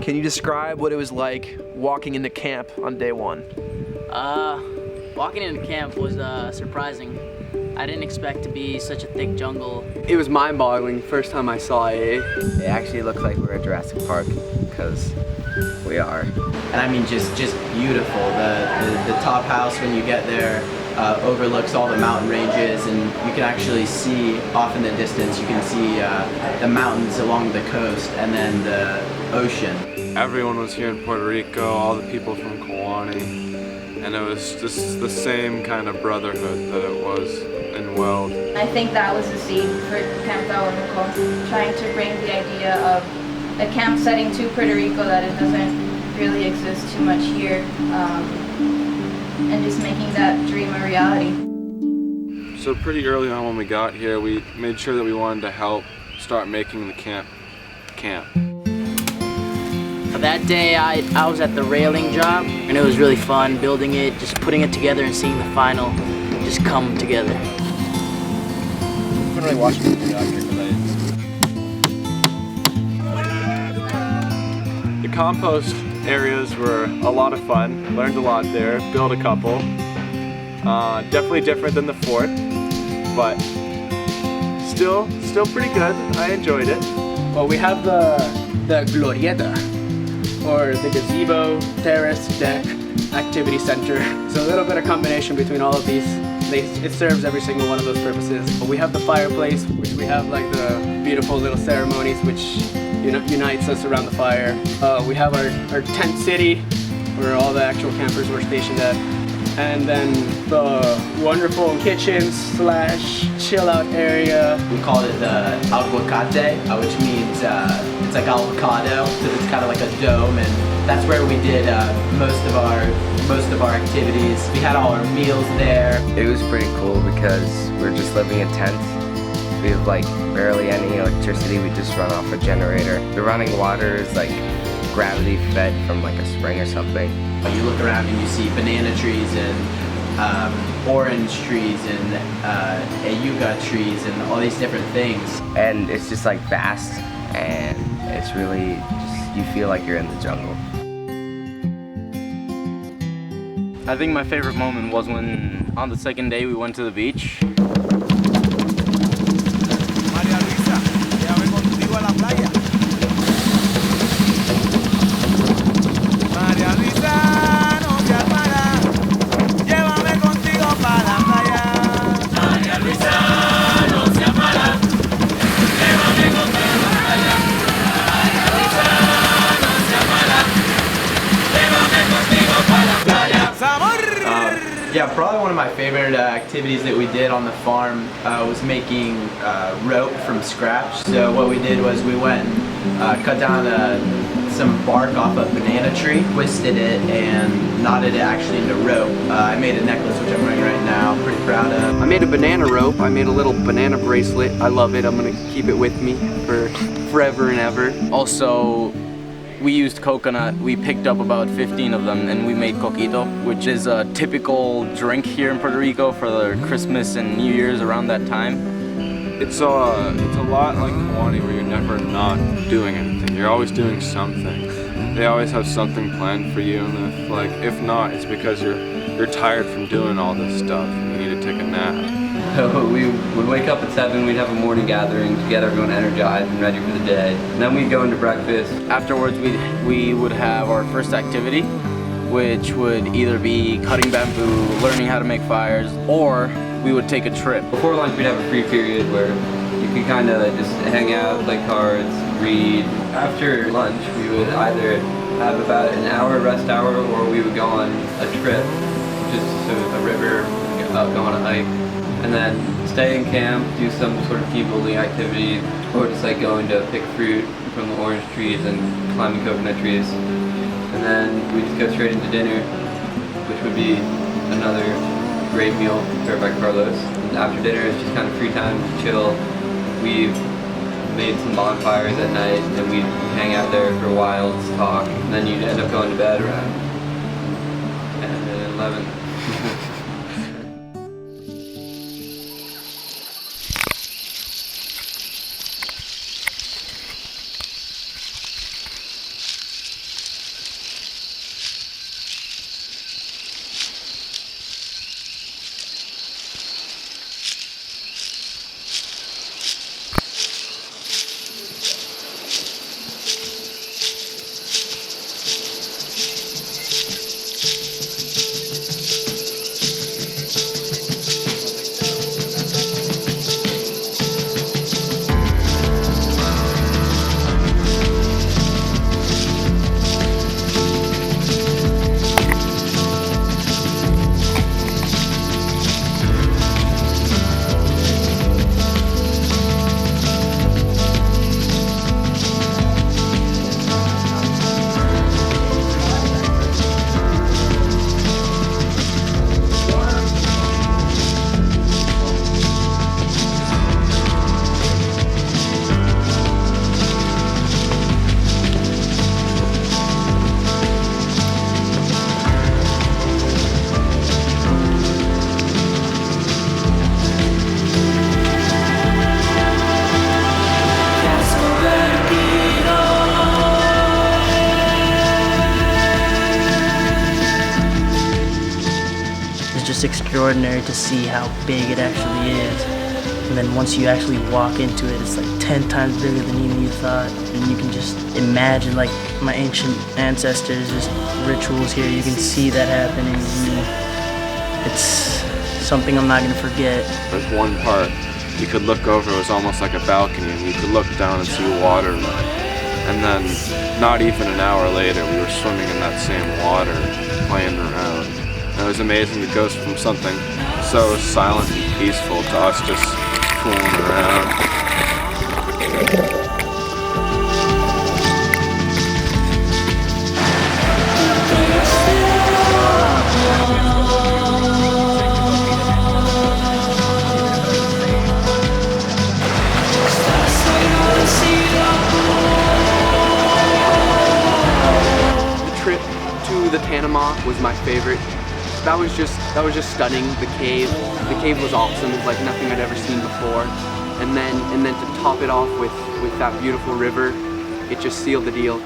Can you describe what it was like walking into camp on day one? Walking into camp was surprising. I didn't expect to be such a thick jungle. It was mind-boggling first time I saw it. It actually looks like we're at Jurassic Park, because we are. And I mean just beautiful. The top house when you get there overlooks all the mountain ranges, and you can actually see off in the distance, you can see the mountains along the coast and then the ocean. Everyone was here in Puerto Rico, all the people from Kawani, and it was just the same kind of brotherhood that it was in Weld. I think that was the seed for Camp Tabonuco, trying to bring the idea of a camp setting to Puerto Rico that it doesn't really exist too much here, and just making that dream a reality. So pretty early on when we got here, we made sure that we wanted to help start making the camp. That day I was at the railing job, and it was really fun building it, just putting it together and seeing the final just come together. I haven't really watched the movie after tonight. The compost areas were a lot of fun. Learned a lot there, built a couple. Definitely different than the fort, but still pretty good. I enjoyed it. Well, we have the glorieta, or the gazebo, terrace, deck, activity center. So a little bit of combination between all of these. It serves every single one of those purposes. But we have the fireplace, which we have like the beautiful little ceremonies which unites us around the fire. We have our tent city, where all the actual campers were stationed at. And then the wonderful kitchen / chill out area. We called it the aguacate, which means it's like avocado, because it's kind of like a dome, and that's where we did most of our activities. We had all our meals there. It was pretty cool because we're just living in tents. We have like barely any electricity. We just run off a generator. The running water is like gravity fed from like a spring or something. You look around and you see banana trees and orange trees and Jayuya trees and all these different things. And it's just like vast, and it's really just, you feel like you're in the jungle. I think my favorite moment was when on the second day we went to the beach. Luisa, llévame contigo a la playa. Luisa, no seas mala, llévame contigo para la playa. Luisa, no seas mala, llévame contigo para la playa. Luisa, no seas mala, llévame contigo para la playa. ¡Sabor! Yeah, probably one of my favorite activities that we did on the farm was making rope from scratch. So what we did was we went and cut down some bark off a banana tree, twisted it, and knotted it actually into rope. I made a necklace, which I'm wearing right now. I'm pretty proud of. I made a banana rope. I made a little banana bracelet. I love it. I'm gonna keep it with me for forever and ever. Also, we used coconut. We picked up about 15 of them, and we made coquito, which is a typical drink here in Puerto Rico for the Christmas and New Year's around that time. It's a lot like Kawani, where you're never not doing anything. You're always doing something. They always have something planned for you, and if not, it's because you're tired from doing all this stuff and you need to take a nap. So we would wake up at 7, we'd have a morning gathering to get everyone energized and ready for the day. And then we'd go into breakfast. Afterwards, we would have our first activity, which would either be cutting bamboo, learning how to make fires, or we would take a trip. Before lunch, we'd have a free period where you could kind of just hang out, play cards, read. After lunch, we would either have about an hour rest hour, or we would go on a trip, just to a river, go on a hike, and then stay in camp, do some sort of team building activity, or just like going to pick fruit from the orange trees and climbing coconut trees. And then we just go straight into dinner, which would be another great meal prepared by Carlos. And after dinner, it's just kind of free time to chill. We've made some bonfires at night, and we'd hang out there for a while, just talk, and then you'd end up going to bed around 10 and 11. extraordinary to see how big it actually is. And then once you actually walk into it, it's like 10 times bigger than even you thought. And you can just imagine, like, my ancient ancestors, just rituals here. You can see that happening. And it's something I'm not gonna forget. There's one part you could look over, it was almost like a balcony, and you could look down and see water. And then, not even an hour later, we were swimming in that same water, playing around. And it was amazing to go from something so silent and peaceful to us just fooling around. The trip to the Panama was my favorite. That was just stunning. The cave was awesome. It was like nothing I'd ever seen before. And then to top it off with that beautiful river, it just sealed the deal.